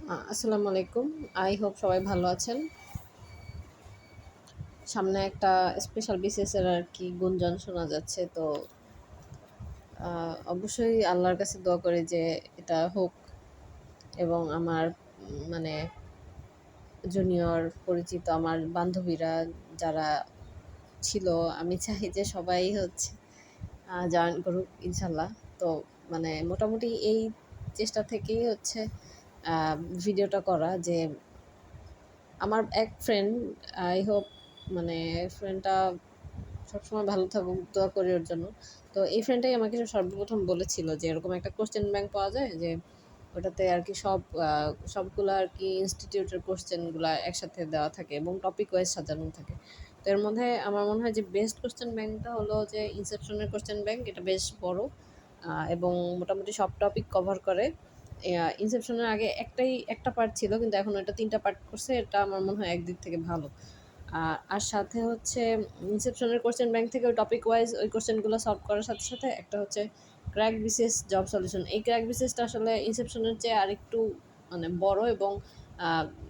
আসসালামু আলাইকুম। I hope সবাই ভালো আছেন। সামনে একটা স্পেশাল বিসিএসের আর কি গুঞ্জন শোনা যাচ্ছে। তো অবশ্যই আল্লাহর কাছে দোয়া করি যে এটা হোক এবং আমার মানে জুনিয়র পরিচিত আমার বান্ধবীরা যারা ছিল, আমি চাই যে সবাই হচ্ছে জয়েন করুক ইনশাল্লাহ। তো মানে মোটামুটি এই চেষ্টা থেকেই হচ্ছে ভিডিওটা করা যে আমার এক ফ্রেন্ড, আই হোপ মানে ফ্রেন্ডটা সবসময় ভালো থাকুক, দোয়া করি ওর জন্য। তো এই ফ্রেন্ডটাই আমাকে সর্বপ্রথম বলেছিল যে এরকম একটা কোশ্চেন ব্যাংক পাওয়া যায়, যে ওটাতে আর কি সবগুলো আর কি ইনস্টিটিউটের কোশ্চেনগুলো একসাথে দেওয়া থাকে এবং টপিক ওয়াইজ সাজানো থাকে। তো এর মধ্যে আমার মনে হয় যে বেস্ট কোশ্চেন ব্যাংকটা হলো যে ইনসেপশনের কোশ্চেন ব্যাংক। এটা বেশ বড় এবং মোটামুটি সব টপিক কভার করে। ইনসেপশনের আগে একটা পার্ট ছিল, কিন্তু এখন এটা ৩টা পার্ট করছে। এটা আমার মনে হয় একদিক থেকে ভালো। আর সাথে হচ্ছে ইনসেপশনের কোশ্চেন ব্যাংক থেকে ওই টপিক ওয়াইজ ওই কোশ্চেনগুলো সলভ করার সাথে সাথে একটা হচ্ছে ক্র্যাক বিসিএস জব সলিউশন। এই ক্র্যাক বিসিএসটা আসলে ইনসেপশনের চেয়ে আরেকটু মানে বড় এবং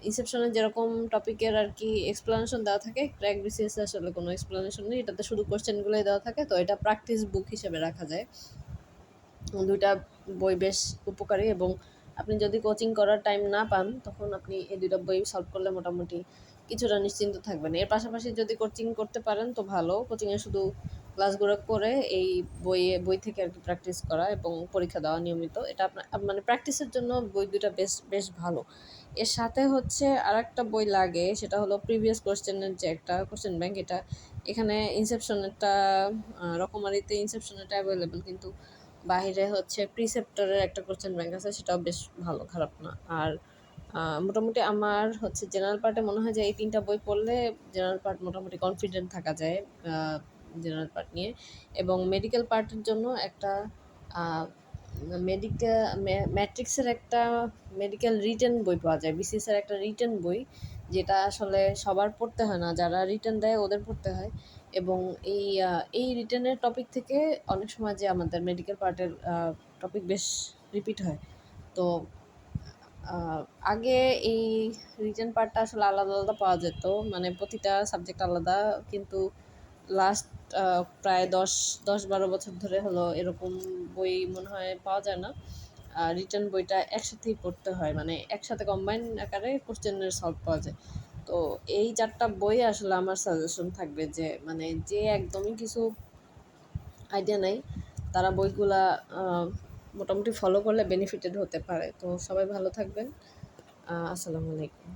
ইনসেপশনের যেরকম টপিকের আর কি এক্সপ্লানেশন দেওয়া থাকে, ক্র্যাক বিসিএস আসলে কোনো এক্সপ্লানেশন নেই, এটাতে শুধু কোশ্চেনগুলোই দেওয়া থাকে। তো এটা প্র্যাকটিস বুক হিসেবে রাখা যায়। দুইটা বই বেশ উপকারী এবং আপনি যদি কোচিং করার টাইম না পান তখন আপনি এই দুইটা বই সলভ করলে মোটামুটি কিছুটা নিশ্চিন্ত থাকবেন। এর পাশাপাশি যদি কোচিং করতে পারেন তো ভালো। কোচিংয়ে শুধু ক্লাসগুলো করে এই বই থেকে আর কি প্র্যাকটিস করা এবং পরীক্ষা দেওয়া নিয়মিত, এটা আপনার মানে প্র্যাকটিসের জন্য বই দুইটা বেশ ভালো। এর সাথে হচ্ছে আরেকটা বই লাগে, সেটা হলো প্রিভিয়াস কোশ্চেনের যে একটা কোশ্চেন ব্যাংক। এখানে ইনসেপশনেরটা রকমারিতে ইনসেপশনেরটা অ্যাভেলেবেল, কিন্তু বাহিরে হচ্ছে প্রিসেপ্টরের একটা কোশ্চেন ব্যাংক আছে, সেটাও বেশ ভালো, খারাপ না। আর মোটামুটি আমার হচ্ছে জেনারেল পার্টে মনে হয় যে এই ৩টা বই পড়লে জেনারেল পার্ট মোটামুটি কনফিডেন্ট থাকা যায় জেনারেল পার্ট নিয়ে। এবং মেডিকেল পার্টের জন্য একটা মেডিকেল ম্যাট্রিক্সের একটা মেডিকেল রিটেন বই পাওয়া যায়, বিসিএসের একটা রিটেন বই, যেটা আসলে সবার পড়তে হয় না, যারা রিটেন দেয় ওদের পড়তে হয়। এবং এই রিটেনের টপিক থেকে অনেক সময় যে আমাদের মেডিকেল পার্টের টপিক বেশ রিপিট হয়। তো আগে এই রিটেন পার্টটা আসলে আলাদা আলাদা পাওয়া যেত, মানে প্রতিটা সাবজেক্ট আলাদা, কিন্তু লাস্ট প্রায় ১০-১২ বছর ধরে হলো এরকম বই মনে হয় পাওয়া যায় না। রিটেন বইটা একসাথেই পড়তে হয়, মানে একসাথে কম্বাইন আকারে কোশ্চেনের সলভ পাওয়া যায়। তো এই ৪টা বই আসলে আমার সাজেশন থাকবে যে মানে যে একদমই কিছু আইডিয়া নাই, তারা বইগুলা মোটামুটি ফলো করলে বেনিফিটেড হতে পারে। তো সবাই ভালো থাকবেন। আসসালামু আলাইকুম।